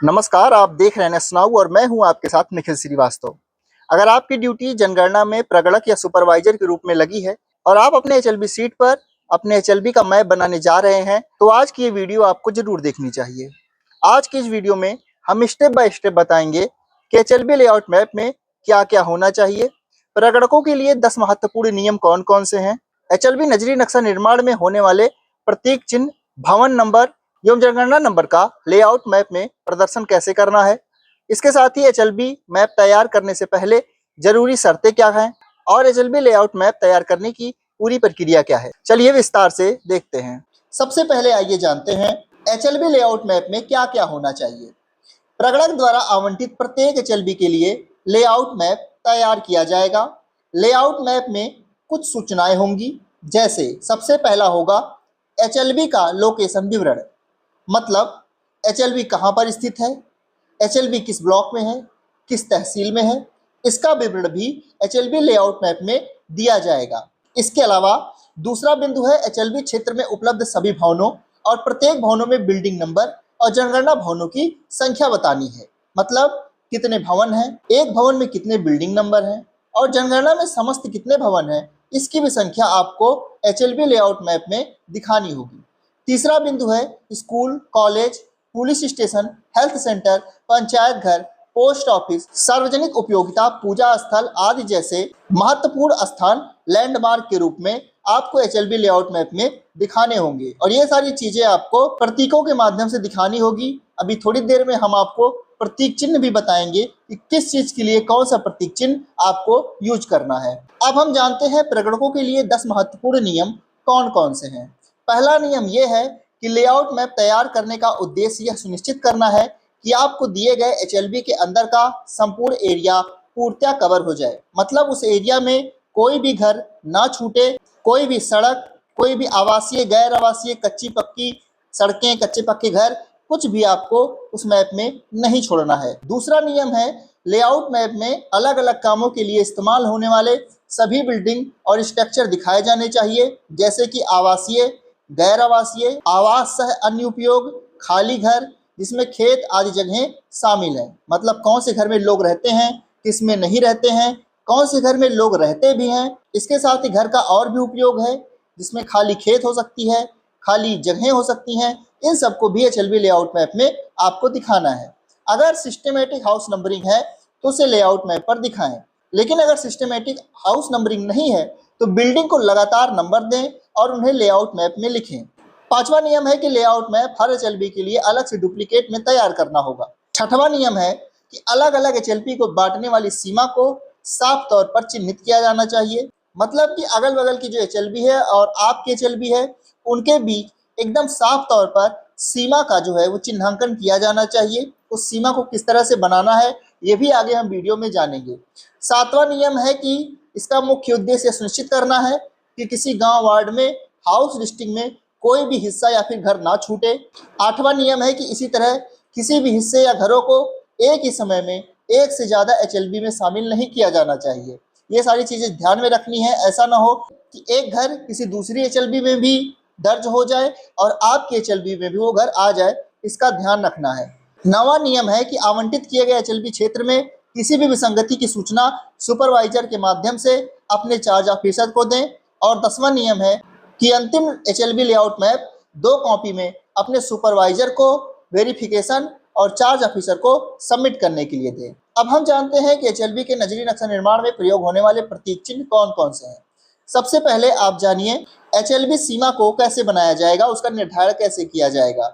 नमस्कार, आप देख रहे हैं नेशनाऊ और मैं हूं आपके साथ निखिल श्रीवास्तव। अगर आपकी ड्यूटी जनगणना में प्रगणक या सुपरवाइजर के रूप में लगी है और आप अपने एचएलबी सीट पर अपने एचएलबी का मैप बनाने जा रहे हैं, तो आज की ये वीडियो आपको जरूर देखनी चाहिए। आज की इस वीडियो में हम स्टेप बाय स्टेप बताएंगे कि एचएलबी लेआउट मैप में क्या-क्या होना चाहिए, प्रगणकों के लिए 10 महत्वपूर्ण नियम कौन-कौन से हैं, एचएलबी नजरी नक्शा निर्माण में होने वाले प्रतीक चिन्ह, भवन नंबर एवं जनगणना नंबर का लेआउट मैप में प्रदर्शन कैसे करना है। इसके साथ ही एचएलबी मैप तैयार करने से पहले जरूरी शर्तें क्या हैं और एचएलबी लेआउट मैप तैयार करने की पूरी प्रक्रिया क्या है। चलिए विस्तार से देखते हैं। सबसे पहले आइए जानते हैं एचएलबी लेआउट मैप में क्या क्या होना चाहिए। प्रगणक द्वारा आवंटित प्रत्येक एचएलबी के लिए लेआउट मैप तैयार किया जाएगा। लेआउट मैप में कुछ सूचनाएं होंगी, जैसे सबसे पहला होगा एचएलबी का लोकेशन विवरण, मतलब एचएलबी कहाँ पर स्थित है, एचएलबी किस ब्लॉक में है, किस तहसील में है, इसका विवरण भी एचएलबी लेआउट मैप में दिया जाएगा। इसके अलावा दूसरा बिंदु है एचएलबी क्षेत्र में उपलब्ध सभी भवनों और प्रत्येक भवनों में बिल्डिंग नंबर और जनगणना भवनों की संख्या बतानी है, मतलब कितने भवन हैं, एक भवन में कितने बिल्डिंग नंबर हैं और जनगणना में समस्त कितने भवन हैं, इसकी भी संख्या आपको एचएलबी लेआउट मैप में दिखानी होगी। तीसरा बिंदु है school, college, police station, health centre, panchayat घर, पोस्ट ऑफिस, सार्वजनिक उपयोगिता, पूजा स्थल आदि जैसे महत्वपूर्ण स्थान लैंडमार्क के रूप में आपको एचएलबी लेआउट मैप में दिखाने होंगे और ये सारी चीजें आपको प्रतीकों के माध्यम से दिखानी होगी। अभी थोड़ी देर में हम आपको प्रतीक चिन्ह भी बताएंगे कि किस चीज के लिए कौन सा प्रतीक चिन्ह आपको यूज करना है। अब हम जानते हैं प्रगणकों के लिए 10 महत्वपूर्ण नियम कौन कौन से हैं। पहला नियम यह है कि लेआउट मैप तैयार करने का उद्देश्य यह सुनिश्चित करना है कि आपको दिए गए एचएलबी के अंदर का संपूर्ण एरिया पूर्णतः कवर हो जाए, मतलब उस एरिया में कोई भी घर ना छूटे, कोई भी सड़क, कोई भी आवासीय, गैर आवासीय, कच्ची पक्की सड़कें, कच्चे पक्के घर, कुछ भी आपको उस मैप में नहीं छोड़ना है। दूसरा नियम है लेआउट मैप में अलग अलग कामों के लिए इस्तेमाल होने वाले सभी बिल्डिंग और स्ट्रक्चर दिखाए जाने चाहिए, जैसे कि आवासीय, गैर आवासीय, आवास सह अन्य उपयोग, खाली घर जिसमें खेत आदि जगहें शामिल हैं, मतलब कौन से घर में लोग रहते हैं, किस में नहीं रहते हैं, कौन से घर में लोग रहते भी हैं। इसके साथ ही घर का और भी उपयोग है, जिसमें खाली खेत हो सकती है, खाली जगहें हो सकती हैं, इन सबको भी एचएलबी लेआउट मैप में आपको दिखाना है। अगर सिस्टमेटिक हाउस नंबरिंग है तो उसे लेआउट मैप पर दिखाएं, लेकिन अगर सिस्टमेटिक हाउस नंबरिंग नहीं है तो बिल्डिंग को लगातार नंबर दें और उन्हें लेआउट मैप में लिखें। पांचवा नियम है कि लेआउट मैप हर एचएलबी के लिए अलग से डुप्लीकेट में तैयार करना होगा। छठवां नियम है कि अलग अलग एचएलबी को बांटने वाली सीमा को साफ तौर पर चिन्हित किया जाना चाहिए, मतलब कि अगल बगल की जो एचएलबी है और आपकी एचएलबी है उनके बीच एकदम साफ तौर पर सीमा का जो है वो चिन्हांकन किया जाना चाहिए। उस सीमा को किस तरह से बनाना है ये भी आगे हम वीडियो में जानेंगे। सातवां नियम है कि इसका मुख्य उद्देश्य सुनिश्चित करना है कि किसी गांव वार्ड में हाउस लिस्टिंग में कोई भी हिस्सा या फिर घर ना छूटे। आठवां नियम है कि इसी तरह किसी भी हिस्से या घरों को एक ही समय में एक से ज़्यादा एचएलबी में शामिल नहीं किया जाना चाहिए। ये सारी चीज़ें ध्यान में रखनी है, ऐसा ना हो कि एक घर किसी दूसरी एचएलबी में भी दर्ज हो जाए और आपके एचएलबी में भी वो घर आ जाए, इसका ध्यान रखना है। नवा नियम है कि आवंटित किए गए एचएलबी क्षेत्र में किसी भी विसंगति की सूचना सुपरवाइजर के माध्यम से अपने चार्ज ऑफिसर को दें। और 10वां नियम है कि अंतिम एचएलबी लेआउट मैप 2 कॉपी में अपने सुपरवाइजर को वेरिफिकेशन और चार्ज ऑफिसर को सबमिट करने के लिए दें। अब हम जानते हैं कि एचएलबी के नजरी नक्शा निर्माण में प्रयोग होने वाले प्रतीक चिन्ह कौन कौन से हैं। सबसे पहले आप जानिए एचएलबी सीमा को कैसे बनाया जाएगा, उसका निर्धारण कैसे किया जाएगा।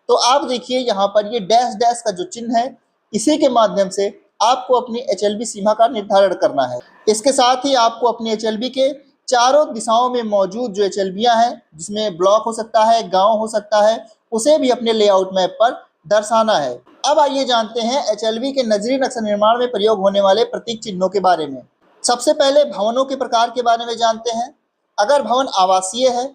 तो आप देखिए यहाँ पर ये डैश डैश का जो चिन्ह है, इसी के माध्यम से आपको अपनी एचएलबी सीमा का निर्धारण करना है। इसके साथ ही आपको अपनी एचएलबी के चारों दिशाओं में मौजूद जो एचएलबियां हैं, जिसमें ब्लॉक हो सकता है, गांव हो सकता है, उसे भी अपने लेआउट मैप पर दर्शाना है। अब आइए जानते हैं एचएलबी के नजरी नक्शा निर्माण में प्रयोग होने वाले प्रतीक चिन्हों के बारे में। सबसे पहले भवनों के प्रकार के बारे में जानते हैं। अगर भवन आवासीय है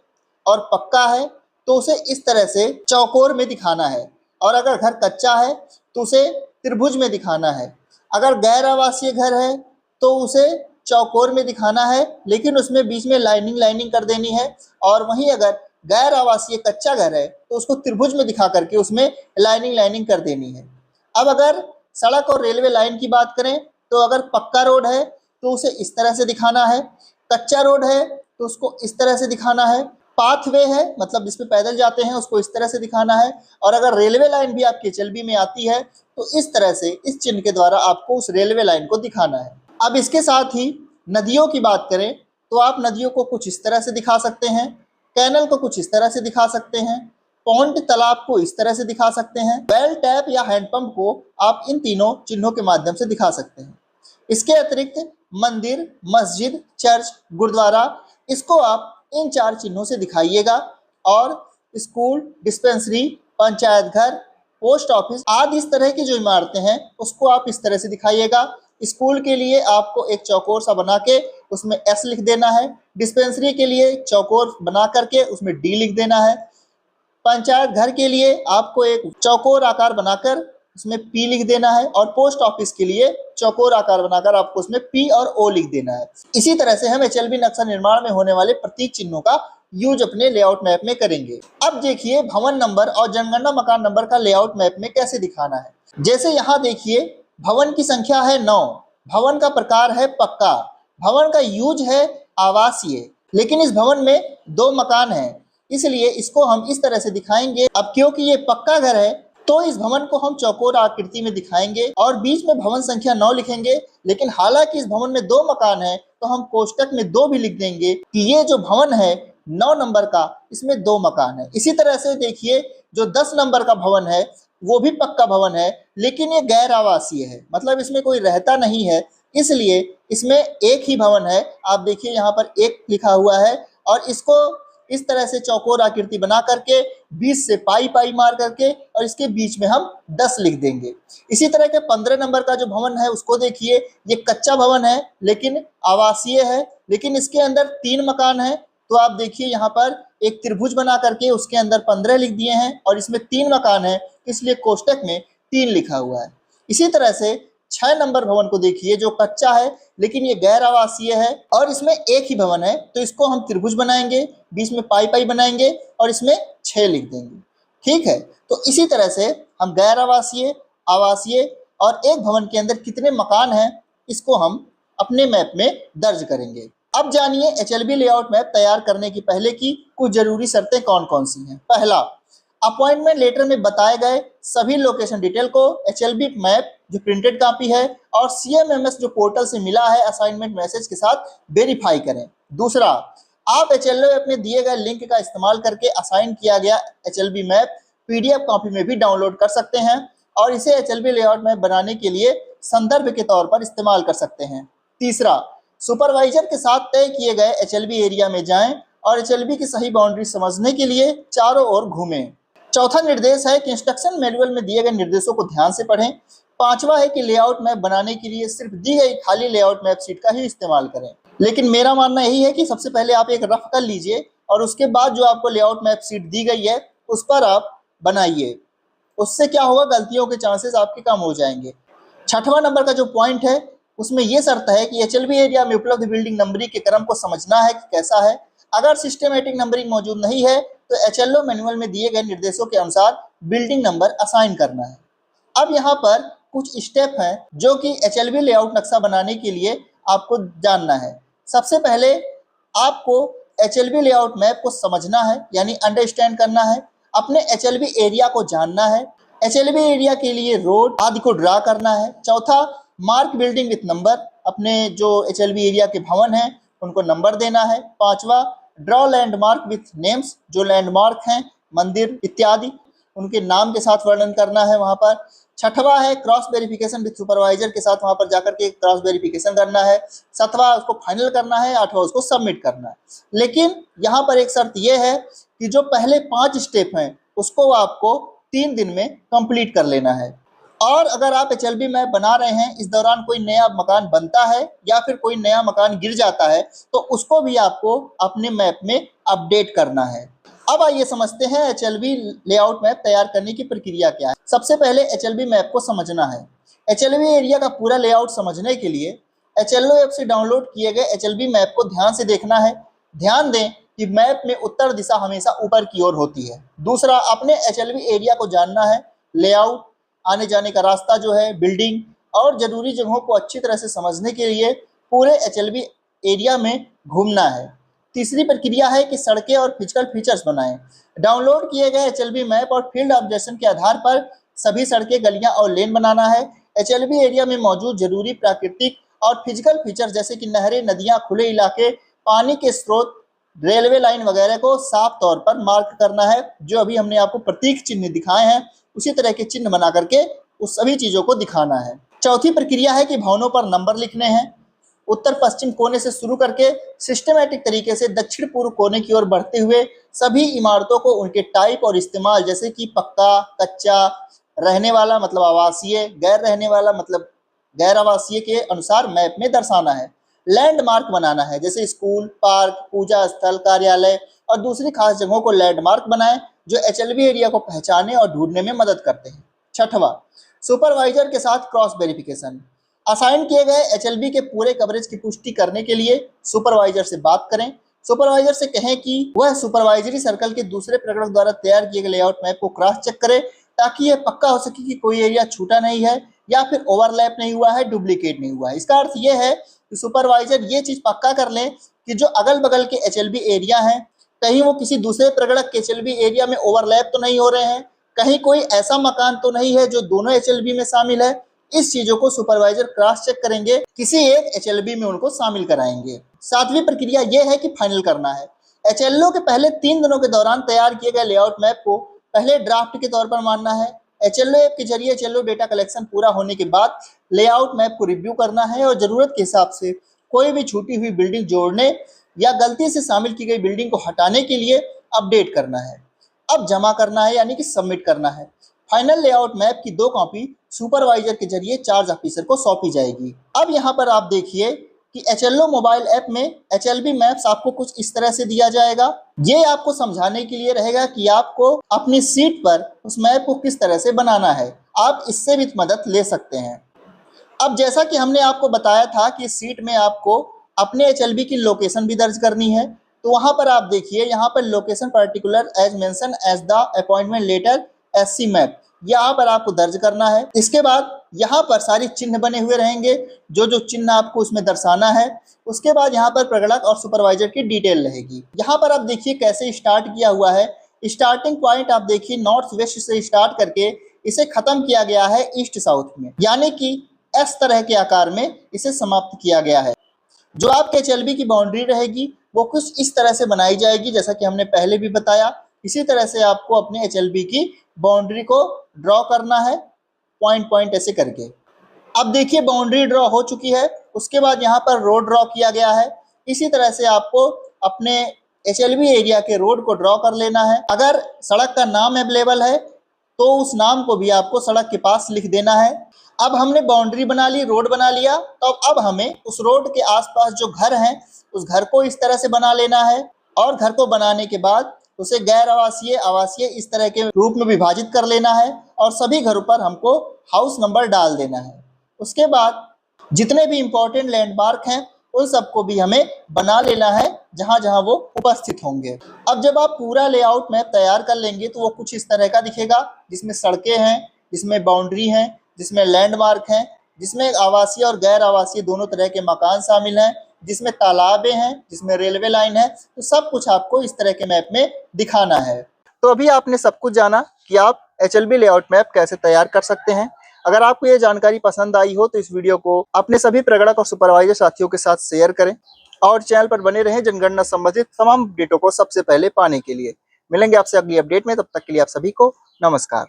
और पक्का है तो उसे इस तरह से चौकोर में दिखाना है, और अगर घर कच्चा है तो उसे त्रिभुज में दिखाना है। अगर गैर आवासीय घर है तो उसे चौकोर में दिखाना है, लेकिन उसमें बीच में लाइनिंग कर देनी है। और वहीं अगर गैर आवासीय कच्चा घर है तो उसको त्रिभुज में दिखा करके उसमें लाइनिंग कर देनी है। अब अगर सड़क और रेलवे लाइन की बात करें तो अगर पक्का रोड है तो उसे इस तरह से दिखाना है, कच्चा रोड है तो उसको इस तरह से दिखाना है, पाथवे है मतलब जिसपे पैदल जाते हैं उसको इस तरह से दिखाना है, और अगर रेलवे लाइन भी आपके एचएलबी में आती है तो इस तरह से इस चिन्ह के द्वारा आपको उस रेलवे लाइन को दिखाना है। अब इसके साथ ही नदियों की बात करें तो आप नदियों को कुछ इस तरह से दिखा सकते हैं, कैनल को कुछ इस तरह से दिखा सकते हैं, पॉन्ड तालाब को इस तरह से दिखा सकते हैं, वेल टैप या हैंडपंप को आप इन तीनों चिन्हों के माध्यम से दिखा सकते हैं। इसके अतिरिक्त मंदिर, मस्जिद, चर्च, गुरुद्वारा, इसको आप इन 4 चिन्हों से दिखाइएगा, और स्कूल, डिस्पेंसरी, पंचायत घर, पोस्ट ऑफिस आदि इस तरह की जो इमारतें हैं उसको आप इस तरह से दिखाइएगा। स्कूल के लिए आपको एक चौकोर सा बना के उसमें एस लिख देना है, डिस्पेंसरी के लिए चौकोर बना करके उसमें डी लिख देना है, पंचायत घर के लिए आपको एक चौकोर आकार बनाकर उसमें पी लिख देना है, और पोस्ट ऑफिस के लिए चौकोर आकार बनाकर आपको उसमें पी और ओ लिख देना है। इसी तरह से हम एचएलबी नक्शा निर्माण में होने वाले प्रतीक चिन्हों का यूज अपने लेआउट मैप में करेंगे। अब देखिए भवन नंबर और जनगणना मकान नंबर का लेआउट मैप में कैसे दिखाना है। जैसे यहाँ देखिए भवन की संख्या है 9, भवन का प्रकार है पक्का, भवन का यूज है आवासीय, लेकिन इस भवन में 2 मकान हैं इसलिए इसको हम इस तरह से दिखाएंगे। अब क्योंकि ये पक्का घर है तो इस भवन को हम चौकोर आकृति में दिखाएंगे और बीच में भवन संख्या 9 लिखेंगे, लेकिन हालांकि इस भवन में 2 मकान है तो हम कोष्टक में 2 भी लिख देंगे कि ये जो भवन है 9 नंबर का इसमें 2 मकान है। इसी तरह से देखिए जो 10 नंबर का भवन है वो भी पक्का भवन है लेकिन ये गैर आवासीय है, मतलब इसमें कोई रहता नहीं है, इसलिए इसमें एक ही भवन है। आप देखिए यहाँ पर 1 लिखा हुआ है और इसको इस तरह से चौकोर आकृति बना करके 20 से पाई पाई मार करके और इसके बीच में हम 10 लिख देंगे। इसी तरह के 15 नंबर का जो भवन है उसको देखिए, ये कच्चा भवन है लेकिन आवासीय है, लेकिन इसके अंदर 3 मकान है, तो आप देखिए यहाँ पर एक त्रिभुज बना करके उसके अंदर 15 लिख दिए हैं और इसमें 3 मकान है इसलिए कोष्टक में 3 लिखा हुआ है। इसी तरह से 6 नंबर भवन को देखिए जो कच्चा है लेकिन ये गैर आवासीय है और इसमें एक ही भवन है, तो इसको हम त्रिभुज बनाएंगे, बीच में पाई पाई बनाएंगे और इसमें 6 लिख देंगे। ठीक है, तो इसी तरह से हम गैर आवासीय, आवासीय और एक भवन के अंदर कितने मकान हैं इसको हम अपने मैप में दर्ज करेंगे। अब जानिए एचएलबी लेआउट मैप तैयार करने की पहले की कुछ जरूरी शर्तें कौन कौन सी हैं। पहला, अपॉइंटमेंट लेटर में बताए गए सभी लोकेशन डिटेल को एचएलबी मैप जो प्रिंटेड कॉपी है और सीएमएमएस जो पोर्टल से मिला है असाइनमेंट मैसेज के साथ वेरीफाई करें। दूसरा, आप एचएलओ अपने दिए गए लिंक का इस्तेमाल करके असाइन किया गया एचएलबी मैप पीडीएफ कॉपी में भी डाउनलोड कर सकते हैं और इसे एचएलबी लेआउट मैप बनाने के लिए संदर्भ के तौर पर इस्तेमाल कर सकते हैं। तीसरा, सुपरवाइजर के साथ तय किए गए एचएलबी एरिया में जाएं और एचएलबी की सही बाउंड्री समझने के लिए चारों ओर घूमें। चौथा निर्देश है कि इंस्ट्रक्शन मैनुअल में दिए गए निर्देशों को ध्यान से पढ़ें। पांचवा है कि लेआउट मैप बनाने के लिए सिर्फ दी गई खाली लेआउट मैप शीट का ही इस्तेमाल करें। लेकिन मेरा मानना यही है कि सबसे पहले आप एक रफ कर लीजिए और उसके बाद जो आपको लेआउट मैप शीट दी गई है उस पर आप बनाइए। उससे क्या होगा, गलतियों के चांसेस आपके कम हो जाएंगे। 6वां नंबर का जो पॉइंट है उसमें यह शर्त है कि एचएलबी एरिया में उपलब्ध बिल्डिंग नंबरिंग के क्रम को समझना है कि कैसा है। अगर सिस्टमेटिक नंबरिंग मौजूद नहीं है तो एचएलओ मैनुअल में दिए गए निर्देशों के अनुसार बिल्डिंग नंबर असाइन करना है। अब यहाँ पर कुछ स्टेप हैं जो कि एचएलबी लेआउट नक्शा बनाने के लिए आपको जानना है। सबसे पहले आपको एचएलबी लेआउट मैप को समझना है यानी अंडरस्टैंड करना है, अपने एचएलबी एरिया को जानना है, एचएलबी एरिया के लिए रोड आदि को ड्रा करना है। चौथा, मार्क बिल्डिंग विथ नंबर, अपने जो एचएलबी एरिया के भवन हैं उनको नंबर देना है। 5वां, ड्रॉ लैंडमार्क विथ नेम्स, जो लैंडमार्क हैं मंदिर इत्यादि उनके नाम के साथ वर्णन करना है वहाँ पर। 6वां है क्रॉस वेरिफिकेशन विथ सुपरवाइजर के साथ वहाँ पर जाकर के क्रॉस वेरिफिकेशन करना है। 7वां उसको फाइनल करना है। 8वां उसको सबमिट करना है। लेकिन यहाँ पर एक शर्त यह है कि जो पहले 5 स्टेप हैं उसको आपको 3 दिन में कंप्लीट कर लेना है। और अगर आप एचएलबी मैप बना रहे हैं इस दौरान कोई नया मकान बनता है या फिर कोई नया मकान गिर जाता है तो उसको भी आपको अपने मैप में अपडेट करना है। अब आइए समझते हैं एचएलबी लेआउट मैप तैयार करने की प्रक्रिया क्या है। सबसे पहले एचएलबी मैप को समझना है। एचएलबी एरिया का पूरा लेआउट समझने के लिए एचएलओ ऐप से डाउनलोड किए गए एचएलबी मैप को ध्यान से देखना है। ध्यान दें कि मैप में उत्तर दिशा हमेशा ऊपर की ओर होती है। दूसरा, अपने एचएलबी एरिया को जानना है। लेआउट, आने जाने का रास्ता जो है, बिल्डिंग और जरूरी जगहों को अच्छी तरह से समझने के लिए पूरे एचएलबी एरिया में घूमना है। तीसरी प्रक्रिया है कि सड़कें और फिजिकल फीचर्स बनाएं। डाउनलोड किए गए एचएलबी मैप और फील्ड ऑब्जर्वेशन के आधार पर सभी सड़कें, गलियां और लेन बनाना है। एचएलबी एरिया में मौजूद जरूरी प्राकृतिक और फिजिकल फीचर जैसे कि नहरें, नदियां, खुले इलाके, पानी के स्रोत, रेलवे लाइन वगैरह को साफ तौर पर मार्क करना है। जो अभी हमने आपको प्रतीक चिन्ह दिखाए हैं, उसी तरह के चिन्ह बना करके उस सभी चीजों को दिखाना है। चौथी प्रक्रिया है कि भवनों पर नंबर लिखने हैं। उत्तर पश्चिम कोने से शुरू करके सिस्टमैटिक तरीके से दक्षिण पूर्व कोने की ओर बढ़ते हुए सभी इमारतों को उनके टाइप और इस्तेमाल जैसे कि पक्का, कच्चा, रहने वाला मतलब आवासीय, गैर रहने वाला मतलब गैर आवासीय के अनुसार मैप में दर्शाना है। लैंडमार्क बनाना है, जैसे स्कूल, पार्क, पूजा स्थल, कार्यालय और दूसरी खास जगहों को लैंडमार्क बनाएं जो एचएलबी एरिया को पहचानने और ढूंढने में मदद करते हैं। छठवां, सुपरवाइजर के साथ क्रॉस वेरिफिकेशन। असाइन किए गए एचएलबी के पूरे कवरेज की पुष्टि करने के लिए सुपरवाइजर से बात करें। सुपरवाइजर से कहें कि वह सुपरवाइजरी सर्कल के दूसरे प्रकरण द्वारा तैयार किए गए लेआउट मैप को क्रॉस चेक करे ताकि यह पक्का हो सके कि कोई एरिया छूटा नहीं है या फिर ओवरलैप नहीं हुआ है, डुप्लीकेट नहीं हुआ है। इसका अर्थ यह है कि सुपरवाइजर ये चीज पक्का कर लें कि जो अगल बगल के एचएलबी एरिया हैं कहीं वो किसी दूसरे प्रगणक के एचएलबी एरिया में ओवरलैप तो नहीं हो रहे हैं, कहीं कोई ऐसा मकान तो नहीं है जो दोनों एचएलबी में शामिल है। इस चीजों को सुपरवाइजर क्रॉस चेक करेंगे, किसी एक एचएलबी में उनको शामिल कराएंगे। सातवीं प्रक्रिया यह है कि फाइनल करना है। एचएलओ के पहले 3 दिनों के दौरान तैयार किए गए लेआउट मैप को पहले ड्राफ्ट के तौर पर मानना है। एचएलओ ऐप के जरिए एचएलओ डेटा कलेक्शन पूरा होने के बाद लेआउट मैप को रिव्यू करना है और जरूरत के हिसाब से कोई भी छूटी हुई बिल्डिंग जोड़ने या गलती से शामिल की गई बिल्डिंग को हटाने के लिए अपडेट करना है। अब जमा करना है यानी कि सबमिट करना है। फाइनल लेआउट मैप की 2 कॉपी सुपरवाइजर के जरिए चार्ज ऑफिसर को सौंपी जाएगी। अब यहाँ पर आप देखिए कि एचएलओ मोबाइल ऐप में एचएलबी मैप्स आपको कुछ इस तरह से दिया जाएगा। ये आपको समझाने के लिए रहेगा कि आपको अपनी सीट पर उस मैप को किस तरह से बनाना है। आप इससे भी मदद ले सकते हैं। अब जैसा कि हमने आपको बताया था कि सीट में आपको अपने एचएलबी की लोकेशन भी दर्ज करनी है, तो वहां पर आप देखिए यहाँ पर location particular as mention as the appointment letter SC map, यहाँ पर आपको दर्ज करना है। इसके बाद यहाँ पर सारी चिन्ह बने हुए रहेंगे, जो जो चिन्ह आपको उसमें दर्शाना है। उसके बाद यहाँ पर प्रगणक और सुपरवाइजर की डिटेल रहेगी। यहाँ पर आप देखिए कैसे स्टार्ट किया हुआ है। स्टार्टिंग पॉइंट आप देखिए नॉर्थ वेस्ट से स्टार्ट करके इसे खत्म किया गया है ईस्ट साउथ में, यानी कि एस तरह के आकार में इसे समाप्त किया गया है। जो आपके एचएलबी की बाउंड्री रहेगी वो कुछ इस तरह से बनाई जाएगी जैसा कि हमने पहले भी बताया। इसी तरह से आपको अपने एचएलबी की बाउंड्री को ड्रॉ करना है, पॉइंट पॉइंट ऐसे करके। अब देखिए बाउंड्री ड्रॉ हो चुकी है। उसके बाद यहाँ पर रोड ड्रॉ किया गया है। इसी तरह से आपको अपने एचएलबी एरिया के रोड को ड्रॉ कर लेना है। अगर सड़क का नाम अवेलेबल है तो उस नाम को भी आपको सड़क के पास लिख देना है। अब हमने बाउंड्री बना ली, रोड बना लिया, तो अब हमें उस रोड के आसपास जो घर हैं उस घर को इस तरह से बना लेना है और घर को बनाने के बाद उसे गैर आवासीय, आवासीय इस तरह के रूप में विभाजित कर लेना है और सभी घरों पर हमको हाउस नंबर डाल देना है। उसके बाद जितने भी इंपॉर्टेंट लैंडमार्क हैं उन सबको भी हमें बना लेना है जहां जहां वो उपस्थित होंगे। अब जब आप पूरा लेआउट मैप तैयार कर लेंगे तो वो कुछ इस तरह का दिखेगा, जिसमें सड़कें हैं, जिसमें बाउंड्री हैं, जिसमें लैंडमार्क हैं, जिसमें आवासीय और गैर आवासीय दोनों तरह के मकान शामिल हैं, जिसमें तालाबें हैं, जिसमें रेलवे लाइन है। तो सब कुछ आपको इस तरह के मैप में दिखाना है। तो अभी आपने सब कुछ जाना कि आप एचएलबी लेआउट मैप कैसे तैयार कर सकते हैं। अगर आपको ये जानकारी पसंद आई हो तो इस वीडियो को अपने सभी प्रगणक और सुपरवाइजर साथियों के साथ शेयर करें और चैनल पर बने रहें जनगणना संबंधित तमाम अपडेटों को सबसे पहले पाने के लिए। मिलेंगे आपसे अगली अपडेट में, तब तक के लिए आप सभी को नमस्कार।